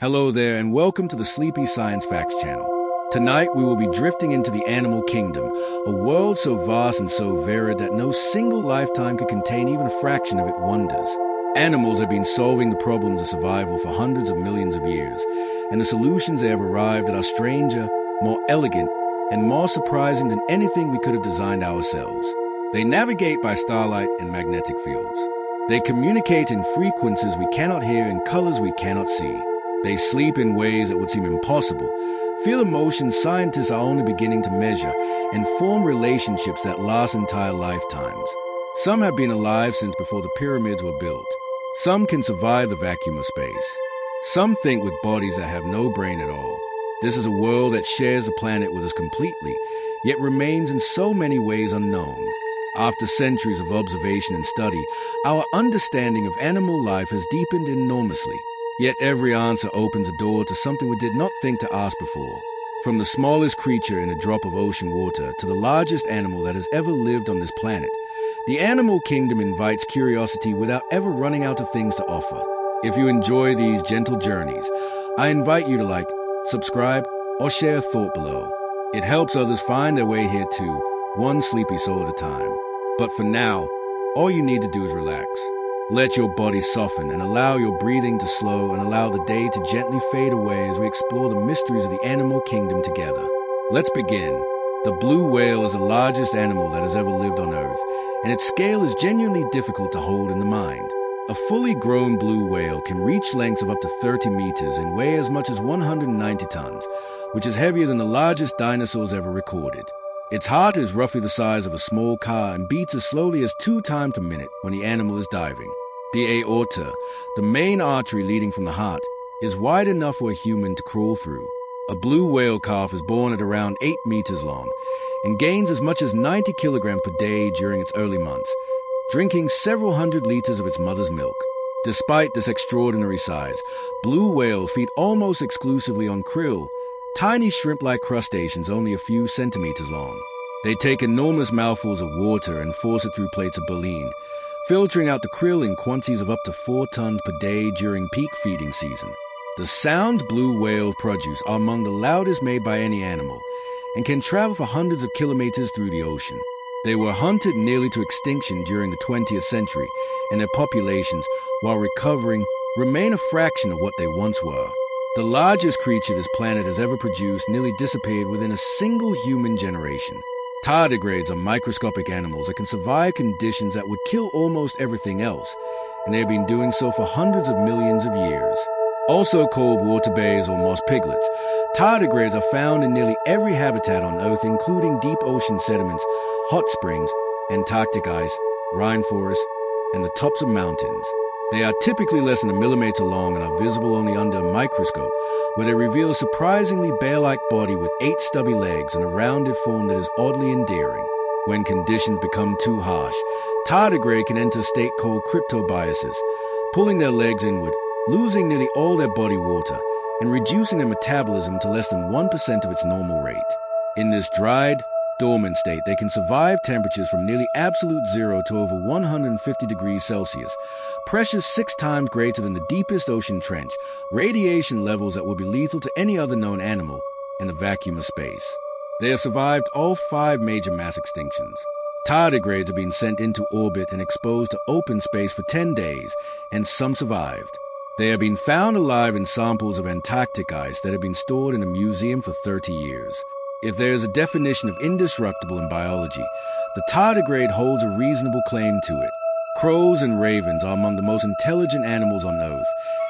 Hello there, and welcome to the Sleepy Science Facts channel. Tonight, we will be drifting into the animal kingdom, a world so vast and so varied that no single lifetime could contain even a fraction of its wonders. Animals have been solving the problems of survival for hundreds of millions of years, and the solutions they have arrived at are stranger, more elegant, and more surprising than anything we could have designed ourselves. They navigate by starlight and magnetic fields. They communicate in frequencies we cannot hear and colors we cannot see. They sleep in ways that would seem impossible, feel emotions scientists are only beginning to measure, and form relationships that last entire lifetimes. Some have been alive since before the pyramids were built. Some can survive the vacuum of space. Some think with bodies that have no brain at all. This is a world that shares the planet with us completely, yet remains in so many ways unknown. After centuries of observation and study, our understanding of animal life has deepened enormously. Yet every answer opens a door to something we did not think to ask before. From the smallest creature in a drop of ocean water to the largest animal that has ever lived on this planet, the animal kingdom invites curiosity without ever running out of things to offer. If you enjoy these gentle journeys, I invite you to like, subscribe, or share a thought below. It helps others find their way here too, one sleepy soul at a time. But for now, all you need to do is relax. Let your body soften and allow your breathing to slow and allow the day to gently fade away as we explore the mysteries of the animal kingdom together. Let's begin. The blue whale is the largest animal that has ever lived on Earth, and its scale is genuinely difficult to hold in the mind. A fully grown blue whale can reach lengths of up to 30 meters and weigh as much as 190 tons, which is heavier than the largest dinosaurs ever recorded. Its heart is roughly the size of a small car and beats as slowly as 2 times per minute when the animal is diving. The aorta, the main artery leading from the heart, is wide enough for a human to crawl through. A blue whale calf is born at around 8 meters long and gains as much as 90 kilograms per day during its early months, drinking several hundred liters of its mother's milk. Despite this extraordinary size, blue whales feed almost exclusively on krill, tiny shrimp-like crustaceans only a few centimeters long. They take enormous mouthfuls of water and force it through plates of baleen, filtering out the krill in quantities of up to 4 tons per day during peak feeding season. The sounds blue whales produce are among the loudest made by any animal and can travel for hundreds of kilometers through the ocean. They were hunted nearly to extinction during the 20th century, and their populations, while recovering, remain a fraction of what they once were. The largest creature this planet has ever produced nearly disappeared within a single human generation. Tardigrades are microscopic animals that can survive conditions that would kill almost everything else, and they have been doing so for hundreds of millions of years. Also called water bays or moss piglets, tardigrades are found in nearly every habitat on Earth, including deep ocean sediments, hot springs, Antarctic ice, rainforests, and the tops of mountains. They are typically less than a millimeter long and are visible only under a microscope, where they reveal a surprisingly bear-like body with 8 stubby legs and a rounded form that is oddly endearing. When conditions become too harsh, tardigrade can enter a state called cryptobiosis, pulling their legs inward, losing nearly all their body water, and reducing their metabolism to less than 1% of its normal rate. In this dried, dormant state, they can survive temperatures from nearly absolute zero to over 150 degrees Celsius, pressures 6 times greater than the deepest ocean trench, radiation levels that would be lethal to any other known animal, and the vacuum of space. They have survived all 5 major mass extinctions. Tardigrades have been sent into orbit and exposed to open space for 10 days, and some survived. They have been found alive in samples of Antarctic ice that have been stored in a museum for 30 years. If there is a definition of indestructible in biology, the tardigrade holds a reasonable claim to it. Crows and ravens are among the most intelligent animals on Earth,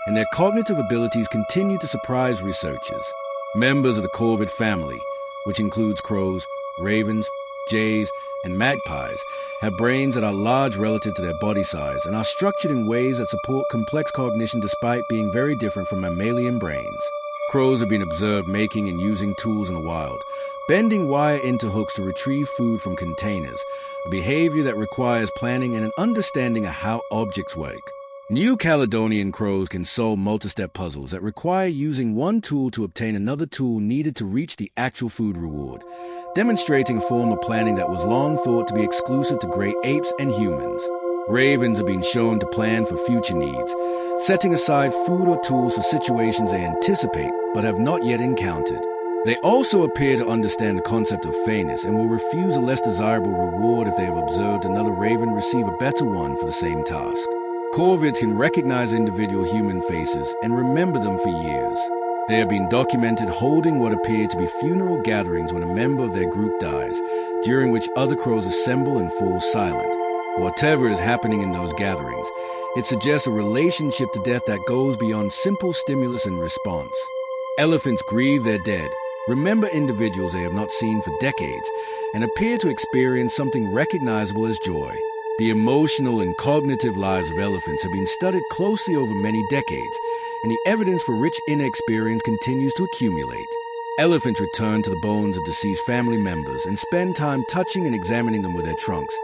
and their cognitive abilities continue to surprise researchers. Members of the corvid family, which includes crows, ravens, jays, and magpies, have brains that are large relative to their body size and are structured in ways that support complex cognition despite being very different from mammalian brains. Crows have been observed making and using tools in the wild, bending wire into hooks to retrieve food from containers, a behavior that requires planning and an understanding of how objects work. New Caledonian crows can solve multi-step puzzles that require using one tool to obtain another tool needed to reach the actual food reward, demonstrating a form of planning that was long thought to be exclusive to great apes and humans. Ravens have been shown to plan for future needs, setting aside food or tools for situations they anticipate but have not yet encountered. They also appear to understand the concept of fairness and will refuse a less desirable reward if they have observed another raven receive a better one for the same task. Corvids can recognize individual human faces and remember them for years. They have been documented holding what appear to be funeral gatherings when a member of their group dies, during which other crows assemble and fall silent. Whatever is happening in those gatherings, it suggests a relationship to death that goes beyond simple stimulus and response. Elephants grieve their dead, remember individuals they have not seen for decades, and appear to experience something recognizable as joy. The emotional and cognitive lives of elephants have been studied closely over many decades, and the evidence for rich inner experience continues to accumulate. Elephants return to the bones of deceased family members and spend time touching and examining them with their trunks,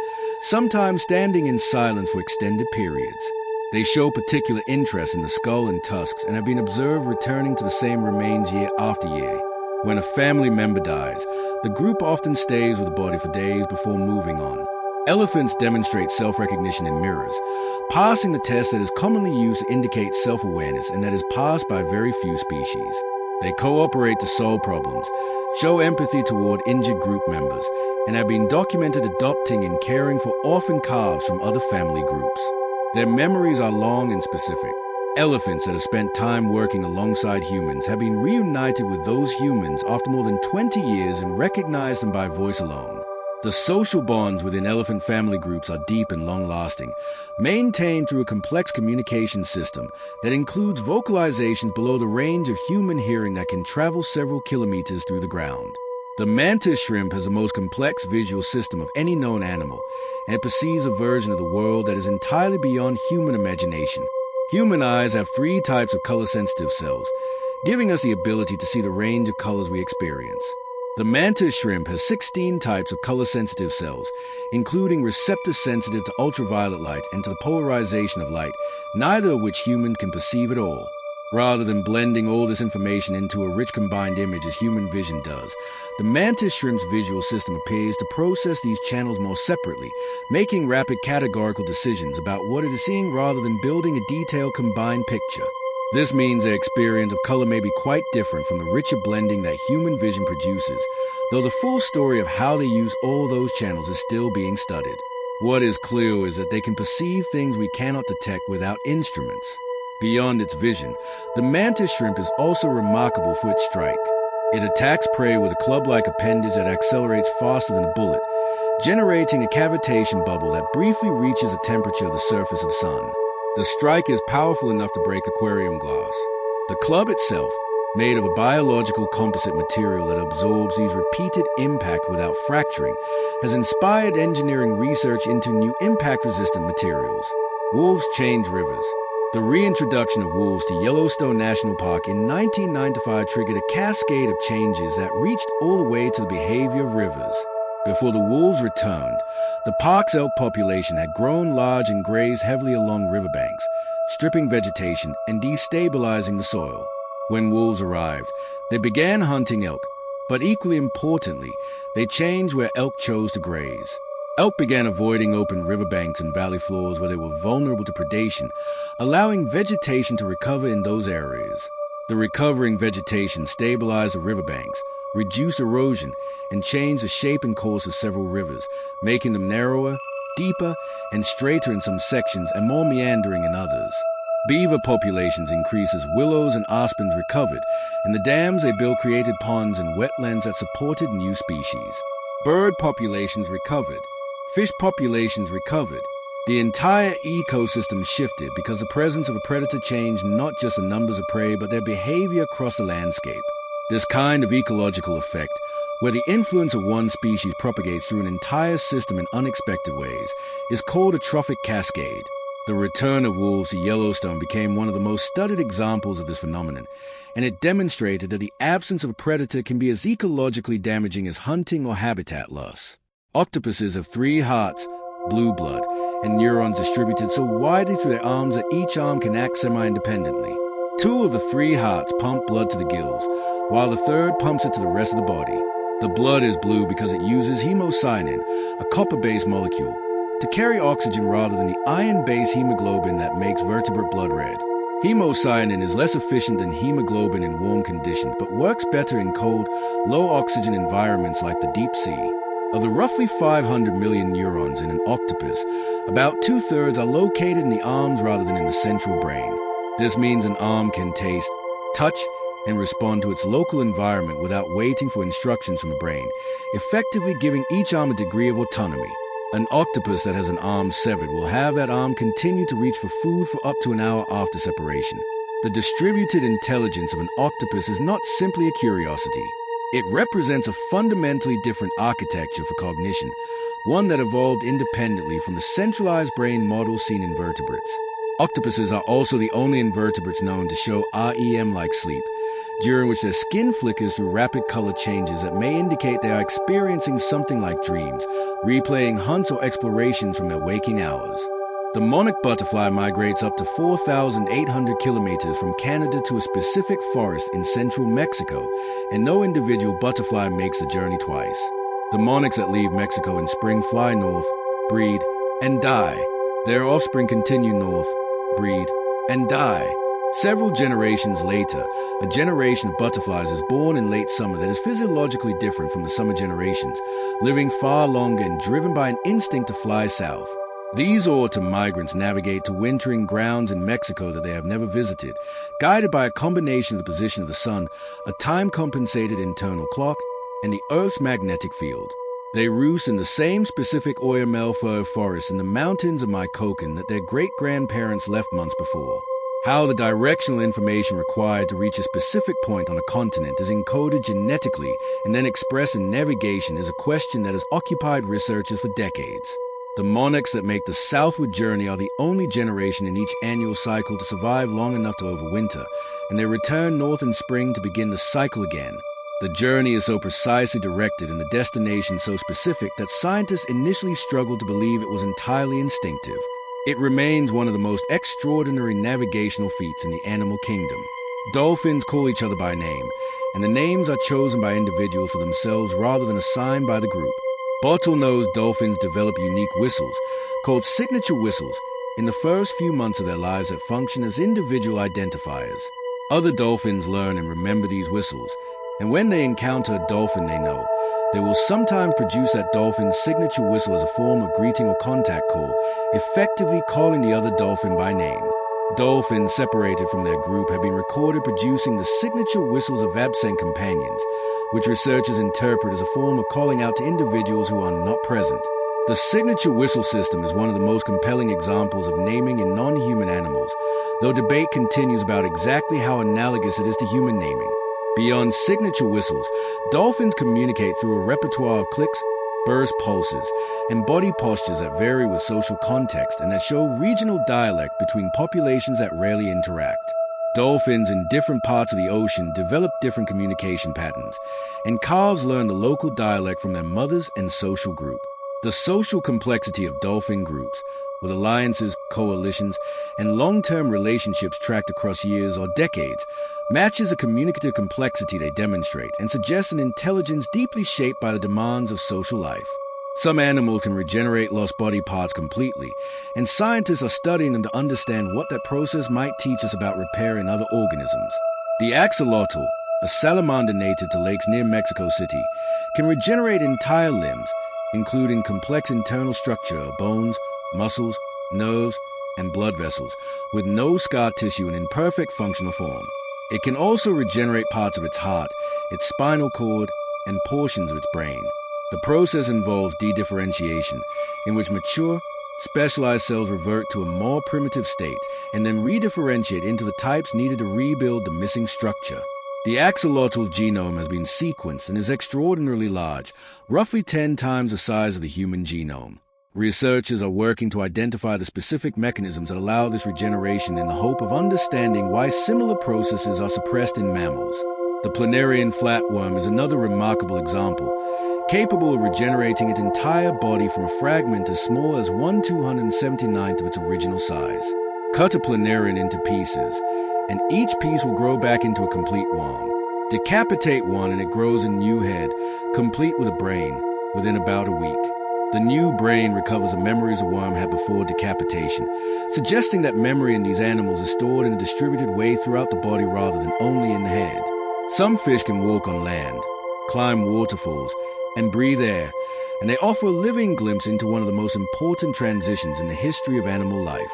sometimes standing in silence for extended periods. They show particular interest in the skull and tusks and have been observed returning to the same remains year after year. When a family member dies, the group often stays with the body for days before moving on. Elephants demonstrate self-recognition in mirrors, passing the test that is commonly used to indicate self-awareness and that is passed by very few species. They cooperate to solve problems, show empathy toward injured group members, and have been documented adopting and caring for orphan calves from other family groups. Their memories are long and specific. Elephants that have spent time working alongside humans have been reunited with those humans after more than 20 years and recognize them by voice alone. The social bonds within elephant family groups are deep and long-lasting, maintained through a complex communication system that includes vocalizations below the range of human hearing that can travel several kilometers through the ground. The mantis shrimp has the most complex visual system of any known animal, and it perceives a version of the world that is entirely beyond human imagination. Human eyes have 3 types of color-sensitive cells, giving us the ability to see the range of colors we experience. The mantis shrimp has 16 types of color-sensitive cells, including receptors sensitive to ultraviolet light and to the polarization of light, neither of which humans can perceive at all. Rather than blending all this information into a rich combined image as human vision does, the mantis shrimp's visual system appears to process these channels more separately, making rapid categorical decisions about what it is seeing rather than building a detailed combined picture. This means their experience of color may be quite different from the richer blending that human vision produces, though the full story of how they use all those channels is still being studied. What is clear is that they can perceive things we cannot detect without instruments. Beyond its vision, the mantis shrimp is also remarkable for its strike. It attacks prey with a club-like appendage that accelerates faster than a bullet, generating a cavitation bubble that briefly reaches the temperature of the surface of the sun. The strike is powerful enough to break aquarium glass. The club itself, made of a biological composite material that absorbs these repeated impacts without fracturing, has inspired engineering research into new impact-resistant materials. Wolves change rivers. The reintroduction of wolves to Yellowstone National Park in 1995 triggered a cascade of changes that reached all the way to the behavior of rivers. Before the wolves returned, the park's elk population had grown large and grazed heavily along riverbanks, stripping vegetation and destabilizing the soil. When wolves arrived, they began hunting elk, but equally importantly, they changed where elk chose to graze. Elk began avoiding open riverbanks and valley floors where they were vulnerable to predation, allowing vegetation to recover in those areas. The recovering vegetation stabilized the riverbanks, reduced erosion, and changed the shape and course of several rivers, making them narrower, deeper, and straighter in some sections and more meandering in others. Beaver populations increased as willows and aspens recovered, and the dams they built created ponds and wetlands that supported new species. Bird populations recovered. Fish populations recovered. The entire ecosystem shifted because the presence of a predator changed not just the numbers of prey but their behavior across the landscape. This kind of ecological effect, where the influence of one species propagates through an entire system in unexpected ways, is called a trophic cascade. The return of wolves to Yellowstone became one of the most studied examples of this phenomenon, and it demonstrated that the absence of a predator can be as ecologically damaging as hunting or habitat loss. Octopuses have 3 hearts, blue blood, and neurons distributed so widely through their arms that each arm can act semi-independently. 2 of the 3 hearts pump blood to the gills, while the 3rd pumps it to the rest of the body. The blood is blue because it uses hemocyanin, a copper-based molecule. to carry oxygen rather than the iron-based hemoglobin that makes vertebrate blood red. Hemocyanin is less efficient than hemoglobin in warm conditions, but works better in cold, low-oxygen environments like the deep sea. Of the roughly 500 million neurons in an octopus, about two-thirds are located in the arms rather than in the central brain. This means an arm can taste, touch, and respond to its local environment without waiting for instructions from the brain, effectively giving each arm a degree of autonomy. An octopus that has an arm severed will have that arm continue to reach for food for up to an hour after separation. The distributed intelligence of an octopus is not simply a curiosity. It represents a fundamentally different architecture for cognition, one that evolved independently from the centralized brain model seen in vertebrates. Octopuses are also the only invertebrates known to show REM-like sleep, during which their skin flickers through rapid color changes that may indicate they are experiencing something like dreams, replaying hunts or explorations from their waking hours. The monarch butterfly migrates up to 4,800 kilometers from Canada to a specific forest in central Mexico, and no individual butterfly makes the journey twice. The monarchs that leave Mexico in spring fly north, breed, and die. Their offspring continue north, breed, and die. Several generations later, a generation of butterflies is born in late summer that is physiologically different from the summer generations, living far longer and driven by an instinct to fly south. These autumn migrants navigate to wintering grounds in Mexico that they have never visited, guided by a combination of the position of the sun, a time-compensated internal clock, and the Earth's magnetic field. They roost in the same specific Oyamel fir forest in the mountains of Mycocan that their great-grandparents left months before. How the directional information required to reach a specific point on a continent is encoded genetically and then expressed in navigation is a question that has occupied researchers for decades. The monarchs that make the southward journey are the only generation in each annual cycle to survive long enough to overwinter, and they return north in spring to begin the cycle again. The journey is so precisely directed and the destination so specific that scientists initially struggled to believe it was entirely instinctive. It remains one of the most extraordinary navigational feats in the animal kingdom. Dolphins call each other by name, and the names are chosen by individuals for themselves rather than assigned by the group. Bottlenose dolphins develop unique whistles, called signature whistles, in the first few months of their lives that function as individual identifiers. Other dolphins learn and remember these whistles, and when they encounter a dolphin they know, they will sometimes produce that dolphin's signature whistle as a form of greeting or contact call, effectively calling the other dolphin by name. Dolphins separated from their group have been recorded producing the signature whistles of absent companions, which researchers interpret as a form of calling out to individuals who are not present. The signature whistle system is one of the most compelling examples of naming in non-human animals, though debate continues about exactly how analogous it is to human naming. Beyond signature whistles, dolphins communicate through a repertoire of clicks, burst pulses, and body postures that vary with social context and that show regional dialect between populations that rarely interact. Dolphins in different parts of the ocean develop different communication patterns, and calves learn the local dialect from their mothers and social group. The social complexity of dolphin groups, with alliances, coalitions, and long-term relationships tracked across years or decades, matches the communicative complexity they demonstrate and suggests an intelligence deeply shaped by the demands of social life. Some animals can regenerate lost body parts completely, and scientists are studying them to understand what that process might teach us about repair in other organisms. The axolotl, a salamander native to lakes near Mexico City, can regenerate entire limbs, including complex internal structure of bones, muscles, nerves, and blood vessels, with no scar tissue and in perfect functional form. It can also regenerate parts of its heart, its spinal cord, and portions of its brain. The process involves dedifferentiation, in which mature, specialized cells revert to a more primitive state and then redifferentiate into the types needed to rebuild the missing structure. The axolotl genome has been sequenced and is extraordinarily large, roughly 10 times the size of the human genome. Researchers are working to identify the specific mechanisms that allow this regeneration in the hope of understanding why similar processes are suppressed in mammals. The planarian flatworm is another remarkable example, capable of regenerating its entire body from a fragment as small as 1/279th of its original size. Cut a planarian into pieces, and each piece will grow back into a complete worm. Decapitate one and it grows a new head, complete with a brain, within about a week. The new brain recovers the memories a worm had before decapitation, suggesting that memory in these animals is stored in a distributed way throughout the body rather than only in the head. Some fish can walk on land, climb waterfalls, and breathe air, and they offer a living glimpse into one of the most important transitions in the history of animal life.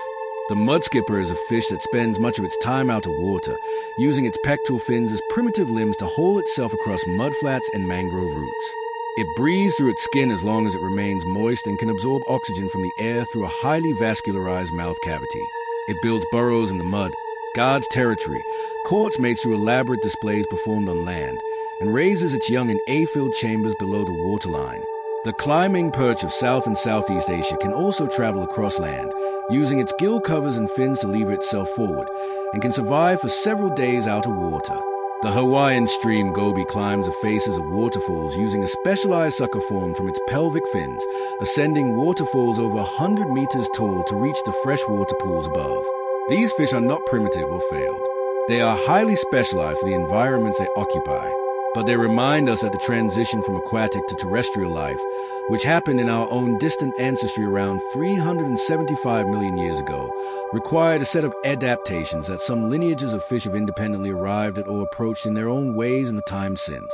The mudskipper is a fish that spends much of its time out of water, using its pectoral fins as primitive limbs to haul itself across mudflats and mangrove roots. It breathes through its skin as long as it remains moist and can absorb oxygen from the air through a highly vascularized mouth cavity. It builds burrows in the mud, guards territory, courts mates through elaborate displays performed on land, and raises its young in air-filled chambers below the waterline. The climbing perch of South and Southeast Asia can also travel across land, using its gill covers and fins to lever itself forward, and can survive for several days out of water. The Hawaiian stream goby climbs the faces of waterfalls using a specialized sucker formed from its pelvic fins, ascending waterfalls over 100 meters tall to reach the freshwater pools above. These fish are not primitive or failed. They are highly specialized for the environments they occupy, but they remind us that the transition from aquatic to terrestrial life, which happened in our own distant ancestry around 375 million years ago, required a set of adaptations that some lineages of fish have independently arrived at or approached in their own ways in the time since.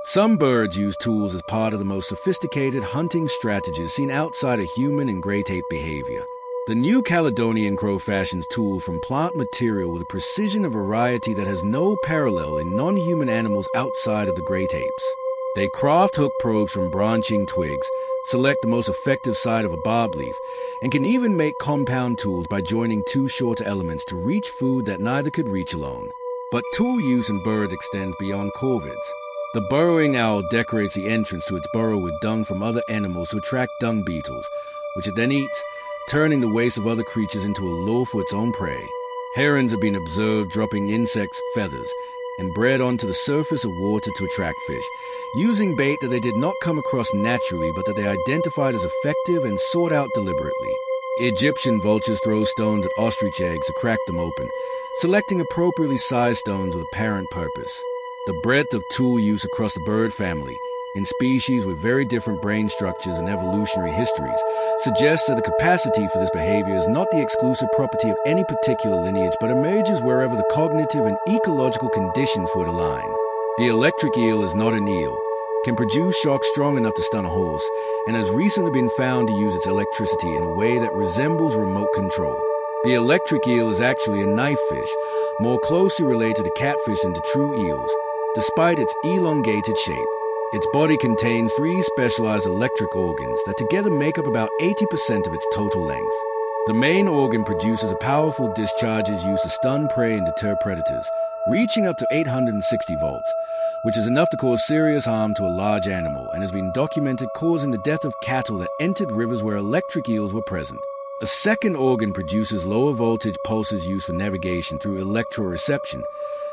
Some birds use tools as part of the most sophisticated hunting strategies seen outside of human and great ape behavior. The New Caledonian crow fashions tools from plant material with a precision and variety that has no parallel in non-human animals outside of the great apes. They craft hook probes from branching twigs, select the most effective side of a barb leaf, and can even make compound tools by joining two shorter elements to reach food that neither could reach alone. But tool use in birds extends beyond corvids. The burrowing owl decorates the entrance to its burrow with dung from other animals to attract dung beetles, which it then eats, turning the waste of other creatures into a lure for its own prey. Herons have been observed dropping insects' feathers and bred onto the surface of water to attract fish, using bait that they did not come across naturally but that they identified as effective and sought out deliberately. Egyptian vultures throw stones at ostrich eggs to crack them open, selecting appropriately sized stones with apparent purpose. The breadth of tool use across the bird family, in species with very different brain structures and evolutionary histories, suggests that the capacity for this behavior is not the exclusive property of any particular lineage, but emerges wherever the cognitive and ecological conditions for it align. The electric eel is not an eel, can produce shocks strong enough to stun a horse, and has recently been found to use its electricity in a way that resembles remote control. The electric eel is actually a knife fish, more closely related to catfish than to true eels, despite its elongated shape. Its body contains 3 specialized electric organs that together make up about 80% of its total length. The main organ produces a powerful discharges used to stun prey and deter predators, reaching up to 860 volts, which is enough to cause serious harm to a large animal and has been documented causing the death of cattle that entered rivers where electric eels were present. A second organ produces lower voltage pulses used for navigation through electroreception,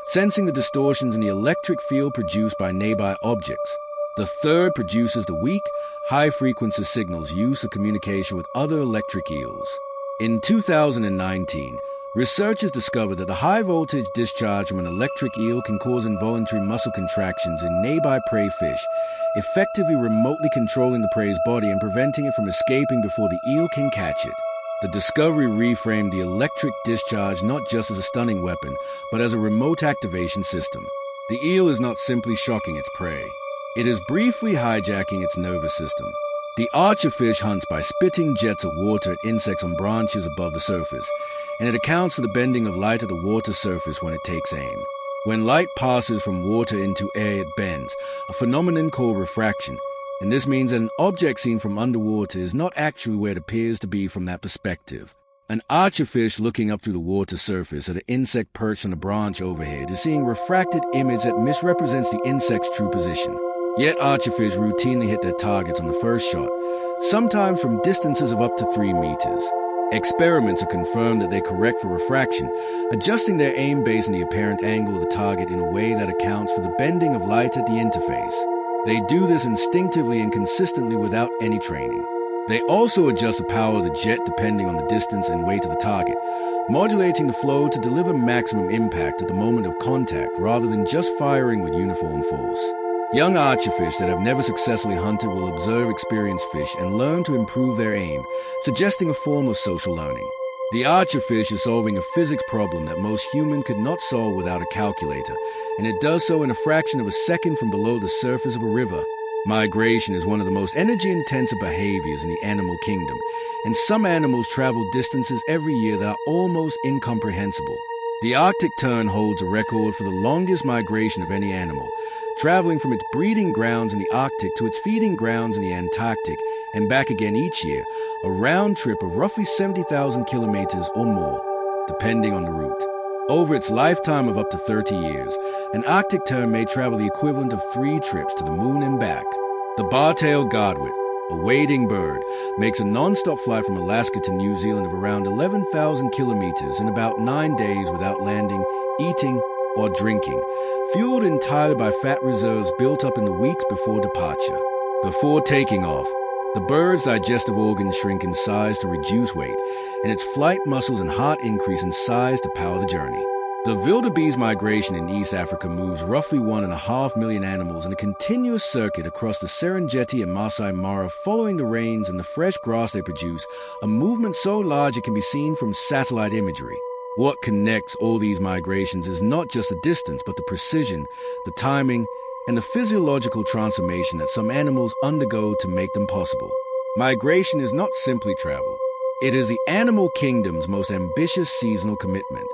sensing the distortions in the electric field produced by nearby objects. The third produces the weak, high-frequency signals used for communication with other electric eels. In 2019, researchers discovered that the high-voltage discharge from an electric eel can cause involuntary muscle contractions in nearby prey fish, effectively remotely controlling the prey's body and preventing it from escaping before the eel can catch it. The discovery reframed the electric discharge not just as a stunning weapon, but as a remote activation system. The eel is not simply shocking its prey. It is briefly hijacking its nervous system. The archerfish hunts by spitting jets of water at insects on branches above the surface, and it accounts for the bending of light at the water surface when it takes aim. When light passes from water into air, it bends, a phenomenon called refraction, and this means that an object seen from underwater is not actually where it appears to be from that perspective. An archerfish looking up through the water surface at an insect perched on a branch overhead is seeing a refracted image that misrepresents the insect's true position. Yet archerfish routinely hit their targets on the first shot, sometimes from distances of up to 3 meters. Experiments have confirmed that they correct for refraction, adjusting their aim based on the apparent angle of the target in a way that accounts for the bending of light at the interface. They do this instinctively and consistently without any training. They also adjust the power of the jet depending on the distance and weight of the target, modulating the flow to deliver maximum impact at the moment of contact rather than just firing with uniform force. Young archerfish that have never successfully hunted will observe experienced fish and learn to improve their aim, suggesting a form of social learning. The archerfish is solving a physics problem that most humans could not solve without a calculator, and it does so in a fraction of a second from below the surface of a river. Migration is one of the most energy-intensive behaviors in the animal kingdom, and some animals travel distances every year that are almost incomprehensible. The Arctic tern holds a record for the longest migration of any animal, traveling from its breeding grounds in the Arctic to its feeding grounds in the Antarctic and back again each year, a round trip of roughly 70,000 kilometers or more, depending on the route. Over its lifetime of up to 30 years, an Arctic tern may travel the equivalent of 3 trips to the moon and back. The bar-tailed godwit, a wading bird, makes a non-stop flight from Alaska to New Zealand of around 11,000 kilometers in about 9 days without landing, eating, or drinking, fueled entirely by fat reserves built up in the weeks before departure. Before taking off, the bird's digestive organs shrink in size to reduce weight, and its flight muscles and heart increase in size to power the journey. The wildebeest migration in East Africa moves roughly 1.5 million animals in a continuous circuit across the Serengeti and Masai Mara, following the rains and the fresh grass they produce, a movement so large it can be seen from satellite imagery. What connects all these migrations is not just the distance, but the precision, the timing, and the physiological transformation that some animals undergo to make them possible. Migration is not simply travel. It is the animal kingdom's most ambitious seasonal commitment.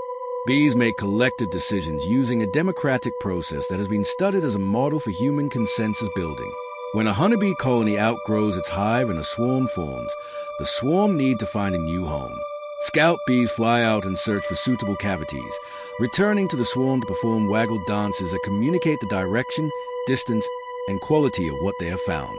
Bees make collective decisions using a democratic process that has been studied as a model for human consensus building. When a honeybee colony outgrows its hive and a swarm forms, the swarm need to find a new home. Scout bees fly out and search for suitable cavities, returning to the swarm to perform waggle dances that communicate the direction, distance, and quality of what they have found.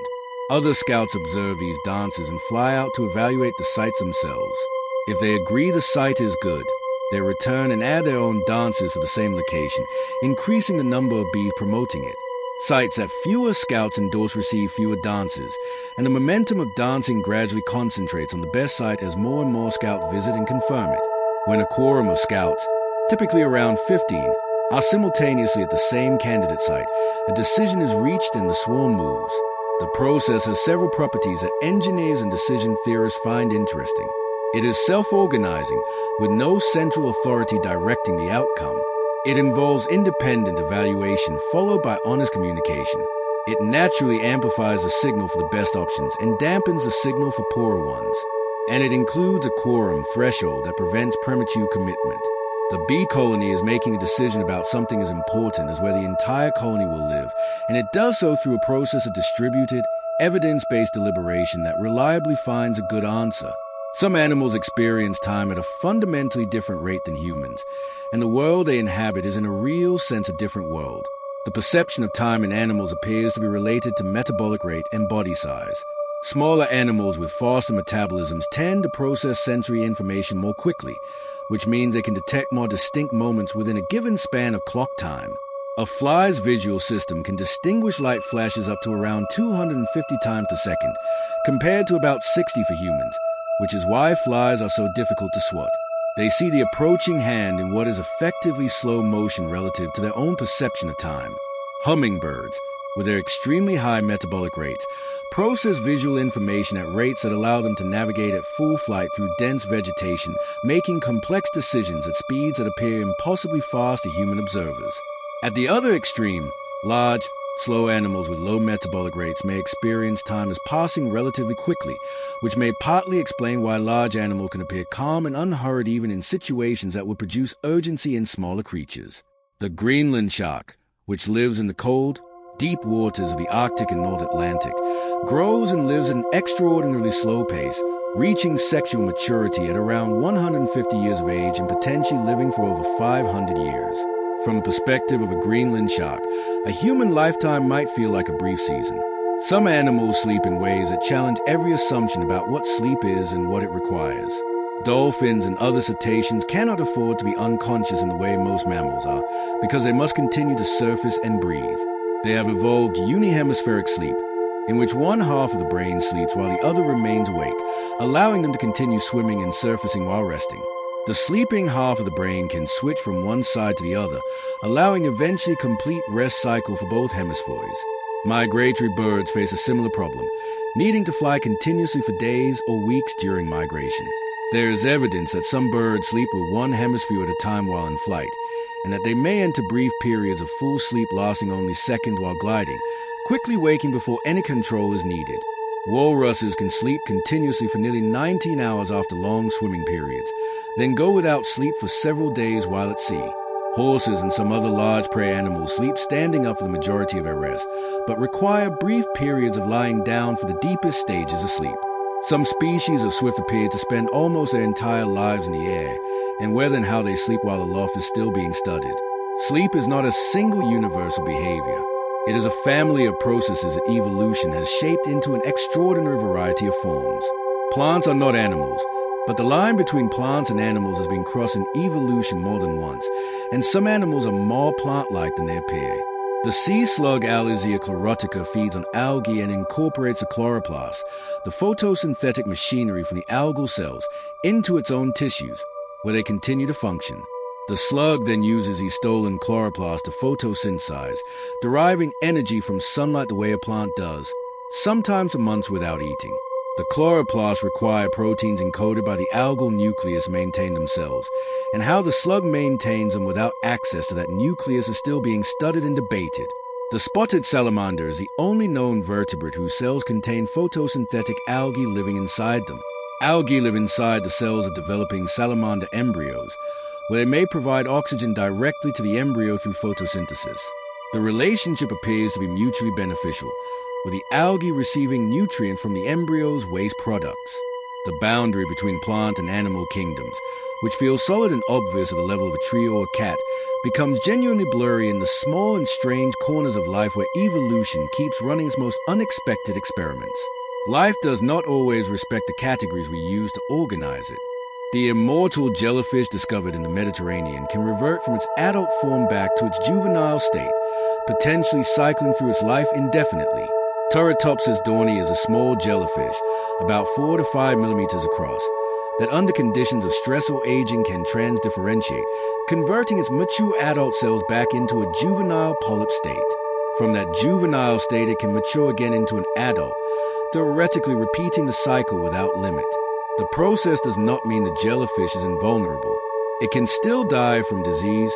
Other scouts observe these dances and fly out to evaluate the sites themselves. If they agree the site is good, they return and add their own dances to the same location, increasing the number of bees promoting it. Sites that fewer scouts endorse receive fewer dances, and the momentum of dancing gradually concentrates on the best site as more and more scouts visit and confirm it. When a quorum of scouts, typically around 15, are simultaneously at the same candidate site, a decision is reached and the swarm moves. The process has several properties that engineers and decision theorists find interesting. It is self-organizing, with no central authority directing the outcome. It involves independent evaluation followed by honest communication. It naturally amplifies the signal for the best options and dampens the signal for poorer ones. And it includes a quorum threshold that prevents premature commitment. The bee colony is making a decision about something as important as where the entire colony will live, and it does so through a process of distributed, evidence-based deliberation that reliably finds a good answer. Some animals experience time at a fundamentally different rate than humans, and the world they inhabit is in a real sense a different world. The perception of time in animals appears to be related to metabolic rate and body size. Smaller animals with faster metabolisms tend to process sensory information more quickly, which means they can detect more distinct moments within a given span of clock time. A fly's visual system can distinguish light flashes up to around 250 times per second, compared to about 60 for humans, which is why flies are so difficult to swat. They see the approaching hand in what is effectively slow motion relative to their own perception of time. Hummingbirds, with their extremely high metabolic rates, process visual information at rates that allow them to navigate at full flight through dense vegetation, making complex decisions at speeds that appear impossibly fast to human observers. At the other extreme, large, slow animals with low metabolic rates may experience time as passing relatively quickly, which may partly explain why large animals can appear calm and unhurried even in situations that would produce urgency in smaller creatures. The Greenland shark, which lives in the cold, deep waters of the Arctic and North Atlantic, grows and lives at an extraordinarily slow pace, reaching sexual maturity at around 150 years of age and potentially living for over 500 years. From the perspective of a Greenland shark, a human lifetime might feel like a brief season. Some animals sleep in ways that challenge every assumption about what sleep is and what it requires. Dolphins and other cetaceans cannot afford to be unconscious in the way most mammals are, because they must continue to surface and breathe. They have evolved unihemispheric sleep, in which one half of the brain sleeps while the other remains awake, allowing them to continue swimming and surfacing while resting. The sleeping half of the brain can switch from one side to the other, allowing eventually complete rest cycle for both hemispheres. Migratory birds face a similar problem, needing to fly continuously for days or weeks during migration. There is evidence that some birds sleep with one hemisphere at a time while in flight, and that they may enter brief periods of full sleep lasting only seconds while gliding, quickly waking before any control is needed. Walruses can sleep continuously for nearly 19 hours after long swimming periods, then go without sleep for several days while at sea. Horses and some other large prey animals sleep standing up for the majority of their rest, but require brief periods of lying down for the deepest stages of sleep. Some species of swift appear to spend almost their entire lives in the air, and whether and how they sleep while aloft is still being studied. Sleep is not a single universal behavior. It is a family of processes that evolution has shaped into an extraordinary variety of forms. Plants are not animals, but the line between plants and animals has been crossed in evolution more than once, and some animals are more plant-like than they appear. The sea slug Alizia chlorotica feeds on algae and incorporates the chloroplast, the photosynthetic machinery from the algal cells, into its own tissues, where they continue to function. The slug then uses these stolen chloroplasts to photosynthesize, deriving energy from sunlight the way a plant does, sometimes for months without eating. The chloroplasts require proteins encoded by the algal nucleus to maintain themselves, and how the slug maintains them without access to that nucleus is still being studied and debated. The spotted salamander is the only known vertebrate whose cells contain photosynthetic algae living inside them. Algae live inside the cells of developing salamander embryos, where they may provide oxygen directly to the embryo through photosynthesis. The relationship appears to be mutually beneficial, with the algae receiving nutrient from the embryo's waste products. The boundary between plant and animal kingdoms, which feels solid and obvious at the level of a tree or a cat, becomes genuinely blurry in the small and strange corners of life where evolution keeps running its most unexpected experiments. Life does not always respect the categories we use to organize it. The immortal jellyfish discovered in the Mediterranean can revert from its adult form back to its juvenile state, potentially cycling through its life indefinitely. Turritopsis dohrnii is a small jellyfish, about 4 to 5 millimeters across, that under conditions of stress or aging can transdifferentiate, converting its mature adult cells back into a juvenile polyp state. From that juvenile state, it can mature again into an adult, theoretically repeating the cycle without limit. The process does not mean the jellyfish is invulnerable. It can still die from disease,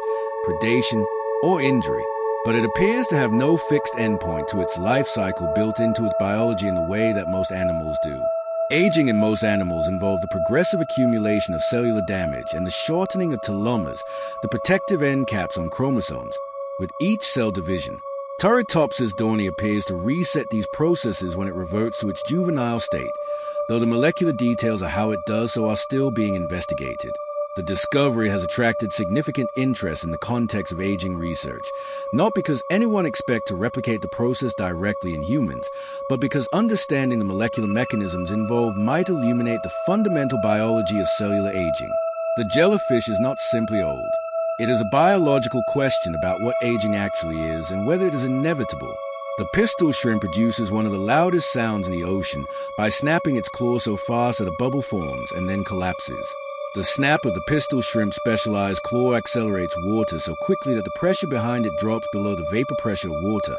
predation, or injury, but it appears to have no fixed endpoint to its life cycle built into its biology in the way that most animals do. Aging in most animals involves the progressive accumulation of cellular damage and the shortening of telomeres, the protective end caps on chromosomes, with each cell division. Turritopsis dohrnii appears to reset these processes when it reverts to its juvenile state, though the molecular details of how it does so are still being investigated. The discovery has attracted significant interest in the context of aging research, not because anyone expects to replicate the process directly in humans, but because understanding the molecular mechanisms involved might illuminate the fundamental biology of cellular aging. The jellyfish is not simply old. It is a biological question about what aging actually is and whether it is inevitable. The pistol shrimp produces one of the loudest sounds in the ocean by snapping its claws so fast that a bubble forms and then collapses. The snap of the pistol shrimp's specialized claw accelerates water so quickly that the pressure behind it drops below the vapor pressure of water,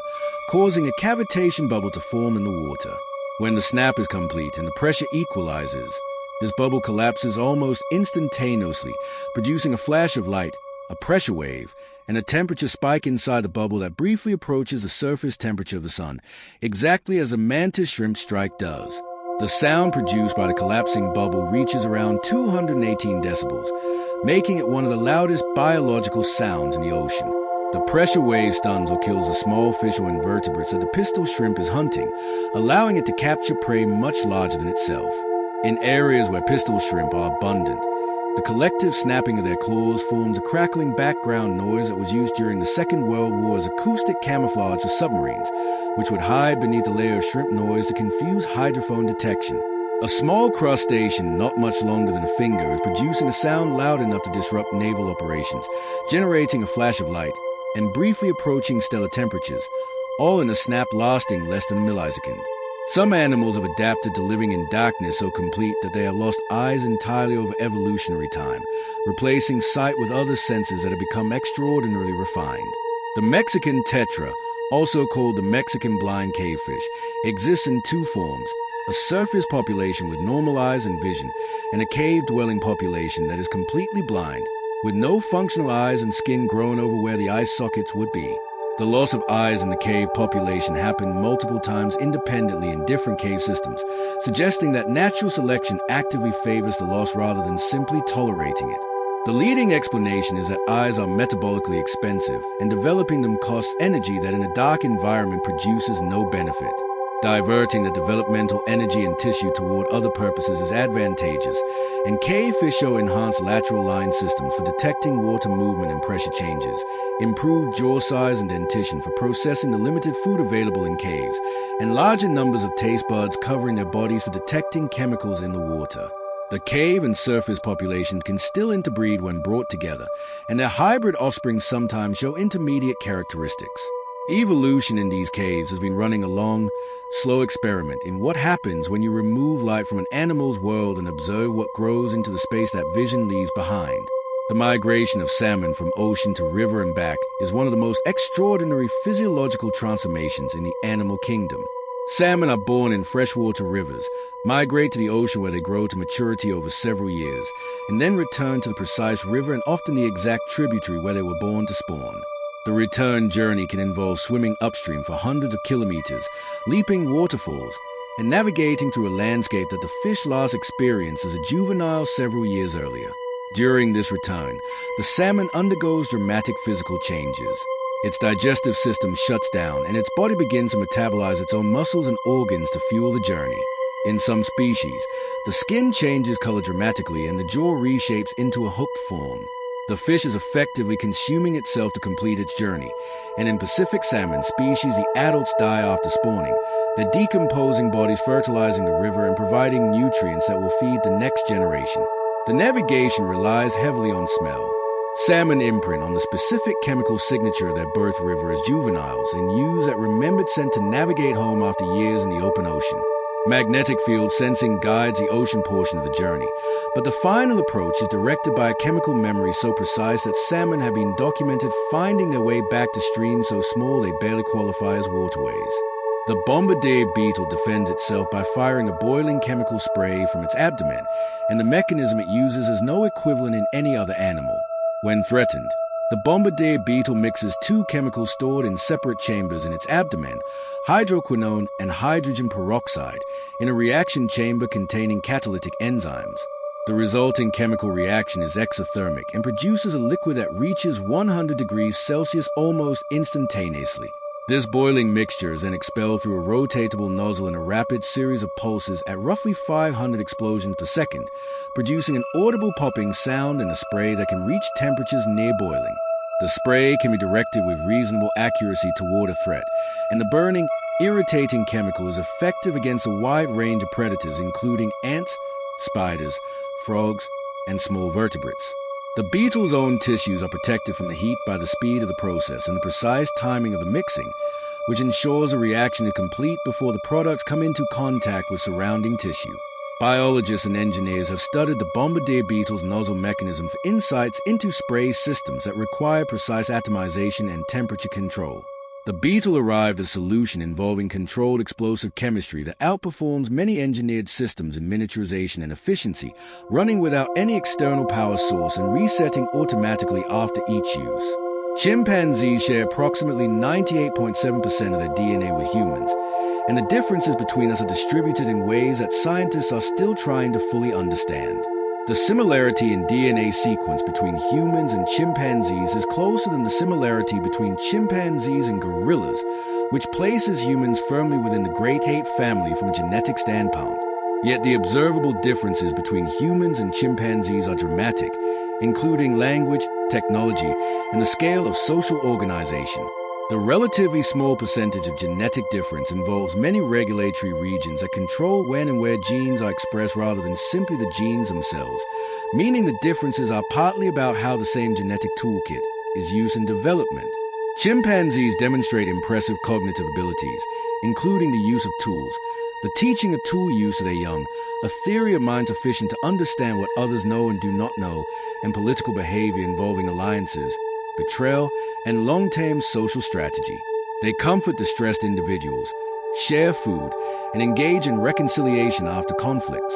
causing a cavitation bubble to form in the water. When the snap is complete and the pressure equalizes, this bubble collapses almost instantaneously, producing a flash of light, a pressure wave, and a temperature spike inside the bubble that briefly approaches the surface temperature of the sun, exactly as a mantis shrimp strike does. The sound produced by the collapsing bubble reaches around 218 decibels, making it one of the loudest biological sounds in the ocean. The pressure wave stuns or kills the small fish or invertebrates that the pistol shrimp is hunting, allowing it to capture prey much larger than itself. In areas where pistol shrimp are abundant, the collective snapping of their claws forms a crackling background noise that was used during the Second World War as acoustic camouflage for submarines, which would hide beneath a layer of shrimp noise to confuse hydrophone detection. A small crustacean not much longer than a finger is producing a sound loud enough to disrupt naval operations, generating a flash of light, and briefly approaching stellar temperatures, all in a snap lasting less than a millisecond. Some animals have adapted to living in darkness so complete that they have lost eyes entirely over evolutionary time, replacing sight with other senses that have become extraordinarily refined. The Mexican tetra, also called the Mexican blind cavefish, exists in two forms: a surface population with normal eyes and vision, and a cave-dwelling population that is completely blind, with no functional eyes and skin growing over where the eye sockets would be. The loss of eyes in the cave population happened multiple times independently in different cave systems, suggesting that natural selection actively favors the loss rather than simply tolerating it. The leading explanation is that eyes are metabolically expensive, and developing them costs energy that in a dark environment produces no benefit. Diverting the developmental energy and tissue toward other purposes is advantageous, and cavefish show enhanced lateral line systems for detecting water movement and pressure changes, improved jaw size and dentition for processing the limited food available in caves, and larger numbers of taste buds covering their bodies for detecting chemicals in the water. The cave and surface populations can still interbreed when brought together, and their hybrid offspring sometimes show intermediate characteristics. Evolution in these caves has been running a long, slow experiment in what happens when you remove light from an animal's world and observe what grows into the space that vision leaves behind. The migration of salmon from ocean to river and back is one of the most extraordinary physiological transformations in the animal kingdom. Salmon are born in freshwater rivers, migrate to the ocean where they grow to maturity over several years, and then return to the precise river and often the exact tributary where they were born to spawn. The return journey can involve swimming upstream for hundreds of kilometers, leaping waterfalls, and navigating through a landscape that the fish last experienced as a juvenile several years earlier. During this return, the salmon undergoes dramatic physical changes. Its digestive system shuts down, and its body begins to metabolize its own muscles and organs to fuel the journey. In some species, the skin changes color dramatically and the jaw reshapes into a hooked form. The fish is effectively consuming itself to complete its journey, and in Pacific salmon species, the adults die after spawning, their decomposing bodies fertilizing the river and providing nutrients that will feed the next generation. The navigation relies heavily on smell. Salmon imprint on the specific chemical signature of their birth river as juveniles and use that remembered scent to navigate home after years in the open ocean. Magnetic field sensing guides the ocean portion of the journey, but the final approach is directed by a chemical memory so precise that salmon have been documented finding their way back to streams so small they barely qualify as waterways. The bombardier beetle defends itself by firing a boiling chemical spray from its abdomen, and the mechanism it uses has no equivalent in any other animal. When threatened, the bombardier beetle mixes two chemicals stored in separate chambers in its abdomen, hydroquinone and hydrogen peroxide, in a reaction chamber containing catalytic enzymes. The resulting chemical reaction is exothermic and produces a liquid that reaches 100 degrees Celsius almost instantaneously. This boiling mixture is then expelled through a rotatable nozzle in a rapid series of pulses at roughly 500 explosions per second, producing an audible popping sound in a spray that can reach temperatures near boiling. The spray can be directed with reasonable accuracy toward a threat, and the burning, irritating chemical is effective against a wide range of predators including ants, spiders, frogs, and small vertebrates. The beetle's own tissues are protected from the heat by the speed of the process and the precise timing of the mixing, which ensures a reaction is complete before the products come into contact with surrounding tissue. Biologists and engineers have studied the bombardier beetle's nozzle mechanism for insights into spray systems that require precise atomization and temperature control. The beetle arrived at a solution involving controlled explosive chemistry that outperforms many engineered systems in miniaturization and efficiency, running without any external power source and resetting automatically after each use. Chimpanzees share approximately 98.7% of their DNA with humans, and the differences between us are distributed in ways that scientists are still trying to fully understand. The similarity in DNA sequence between humans and chimpanzees is closer than the similarity between chimpanzees and gorillas, which places humans firmly within the great ape family from a genetic standpoint. Yet the observable differences between humans and chimpanzees are dramatic, including language, technology, and the scale of social organization. The relatively small percentage of genetic difference involves many regulatory regions that control when and where genes are expressed rather than simply the genes themselves, meaning the differences are partly about how the same genetic toolkit is used in development. Chimpanzees demonstrate impressive cognitive abilities, including the use of tools, the teaching of tool use to their young, a theory of mind sufficient to understand what others know and do not know, and political behavior involving alliances, betrayal, and long-term social strategy. They comfort distressed individuals, share food, and engage in reconciliation after conflicts.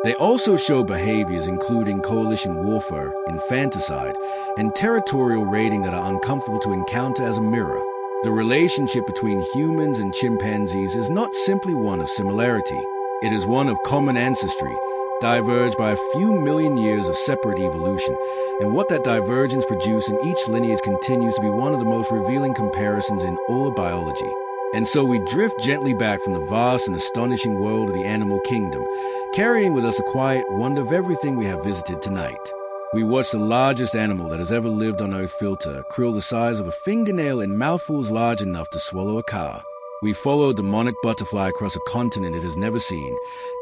They also show behaviors including coalition warfare, infanticide, and territorial raiding that are uncomfortable to encounter as a mirror. The relationship between humans and chimpanzees is not simply one of similarity. It is one of common ancestry, diverged by a few million years of separate evolution, and what that divergence produced in each lineage continues to be one of the most revealing comparisons in all of biology. And so we drift gently back from the vast and astonishing world of the animal kingdom, carrying with us a quiet wonder of everything we have visited tonight. We watch the largest animal that has ever lived on Earth filter a krill the size of a fingernail in mouthfuls large enough to swallow a car. We follow the monarch butterfly across a continent it has never seen,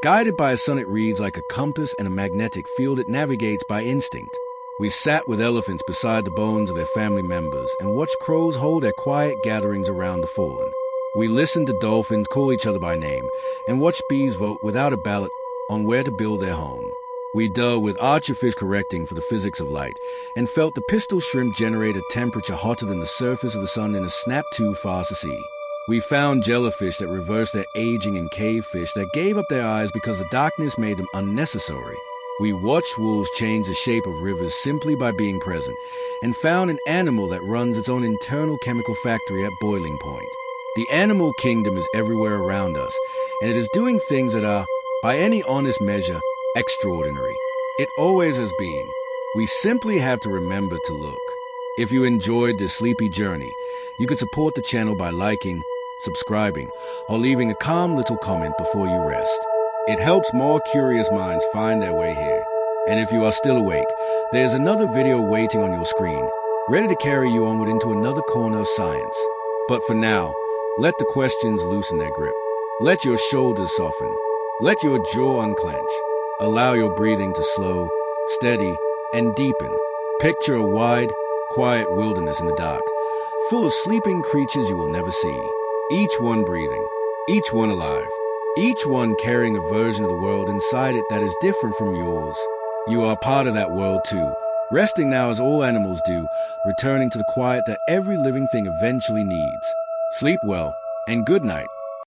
guided by a sun it reads like a compass and a magnetic field it navigates by instinct. We sat with elephants beside the bones of their family members and watched crows hold their quiet gatherings around the fallen. We listened to dolphins call each other by name and watched bees vote without a ballot on where to build their home. We dove with archerfish correcting for the physics of light and felt the pistol shrimp generate a temperature hotter than the surface of the sun in a snap too fast to see. We found jellyfish that reversed their aging and cavefish that gave up their eyes because the darkness made them unnecessary. We watched wolves change the shape of rivers simply by being present and found an animal that runs its own internal chemical factory at boiling point. The animal kingdom is everywhere around us, and it is doing things that are, by any honest measure, extraordinary. It always has been. We simply have to remember to look. If you enjoyed this sleepy journey, you could support the channel by liking, subscribing, or leaving a calm little comment before you rest. It helps more curious minds find their way here. And if you are still awake, there's another video waiting on your screen, ready to carry you onward into another corner of science. But for now, let the questions loosen their grip. Let your shoulders soften. Let your jaw unclench. Allow your breathing to slow, steady, and deepen. Picture a wide, quiet wilderness in the dark, full of sleeping creatures you will never see. Each one breathing, each one alive, each one carrying a version of the world inside it that is different from yours. You are part of that world too, resting now as all animals do, returning to the quiet that every living thing eventually needs. Sleep well, and good night.